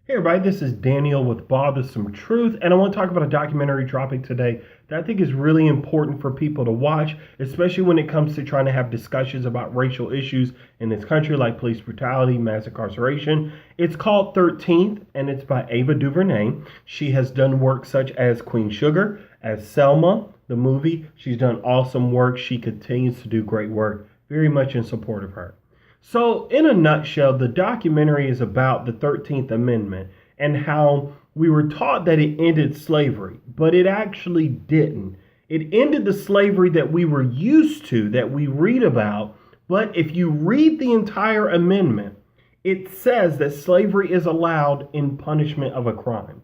Hey everybody, this is Daniel with Bothersome Truth, and I want to talk about a documentary dropping today that I think is really important for people to watch, especially when it comes to trying to have discussions about racial issues in this country like police brutality, mass incarceration. It's called 13th, and it's by Ava Duvernay. She has done work such as Queen Sugar, as Selma, the movie. She's done awesome work. She continues to do great work. Very much in support of her. So, in a nutshell, the documentary is about the 13th Amendment and how we were taught that it ended slavery, but it actually didn't. It ended the slavery that we were used to, that we read about. But if you read the entire amendment, it says that slavery is allowed in punishment of a crime.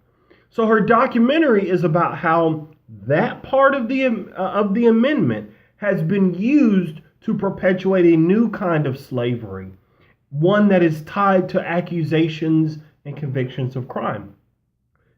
So her documentary is about how that part of the amendment has been used to perpetuate a new kind of slavery, one that is tied to accusations and convictions of crime.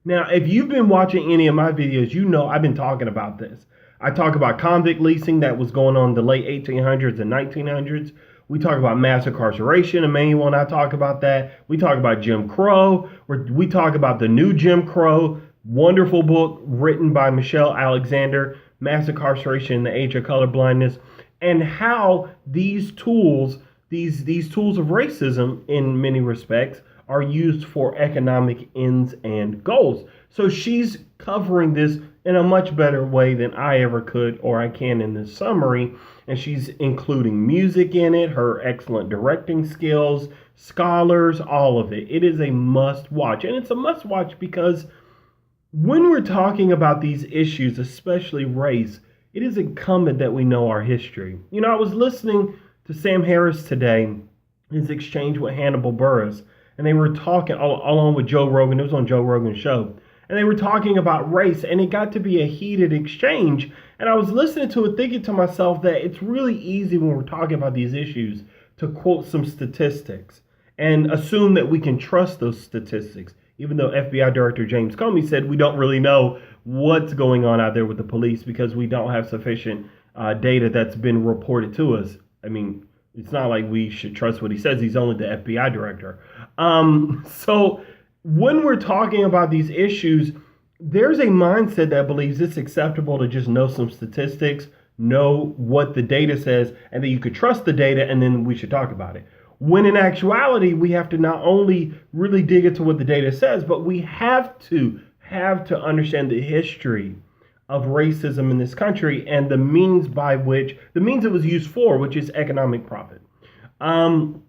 Now, if you've been watching any of my videos, you know I've been talking about this. I talk about convict leasing that was going on in the late 1800s and 1900s. We talk about mass incarceration. Emmanuel and I talk about that. We talk about Jim Crow. We talk about the new Jim Crow, wonderful book written by Michelle Alexander, Mass Incarceration in the Age of Colorblindness, and how these tools, these tools of racism in many respects, are used for economic ends and goals. So she's covering this in a much better way than I ever could or I can in this summary. And she's including music in it, her excellent directing skills, scholars, all of it. It is a must watch. And it's a must watch because when we're talking about these issues, especially race, it is incumbent that we know our history. You know, I was listening to Sam Harris today, his exchange with Hannibal Buress, and they were talking along with Joe Rogan. It was on Joe Rogan's show. And they were talking about race, and it got to be a heated exchange. And I was listening to it thinking to myself that it's really easy when we're talking about these issues to quote some statistics and assume that we can trust those statistics, even though FBI Director James Comey said we don't really know what's going on out there with the police because we don't have sufficient data that's been reported to us. I mean, it's not like we should trust what he says. He's only the FBI director. So when we're talking about these issues, there's a mindset that believes it's acceptable to just know some statistics, know what the data says, and that you could trust the data, and then we should talk about it. When in actuality, we have to not only really dig into what the data says, but we have to understand the history of racism in this country and the means it was used for, which is economic profit. And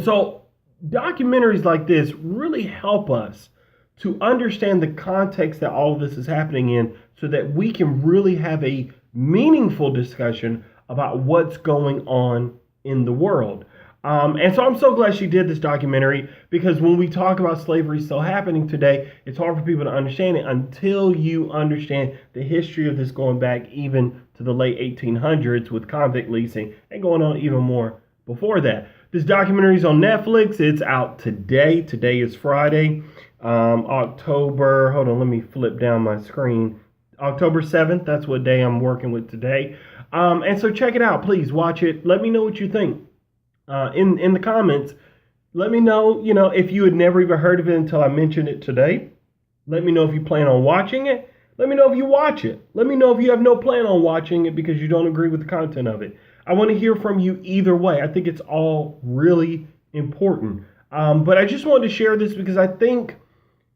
so documentaries like this really help us to understand the context that all of this is happening in so that we can really have a meaningful discussion about what's going on in the world. And so I'm so glad she did this documentary because when we talk about slavery still happening today, it's hard for people to understand it until you understand the history of this going back even to the late 1800s with convict leasing and going on even more before that. This documentary is on Netflix. It's out today. Today is Friday, October. Hold on, let me flip down my screen. October 7th. That's what day I'm working with today. And so check it out. Please watch it. Let me know what you think. In the comments, let me know, if you had never even heard of it until I mentioned it today. Let me know if you plan on watching it. Let me know if you watch it. Let me know if you have no plan on watching it because you don't agree with the content of it. I want to hear from you either way. I think it's all really important. But I just wanted to share this because I think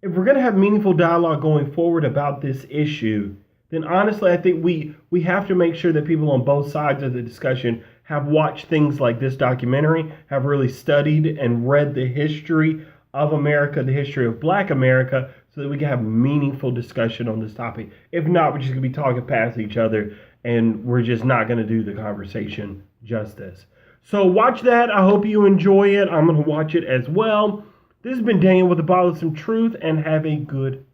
if we're going to have meaningful dialogue going forward about this issue, then honestly, I think we have to make sure that people on both sides of the discussion have watched things like this documentary, have really studied and read the history of America, the history of Black America, so that we can have meaningful discussion on this topic. If not, we're just going to be talking past each other, and we're just not going to do the conversation justice. So watch that. I hope you enjoy it. I'm going to watch it as well. This has been Daniel with the Bothersome Truth, and have a good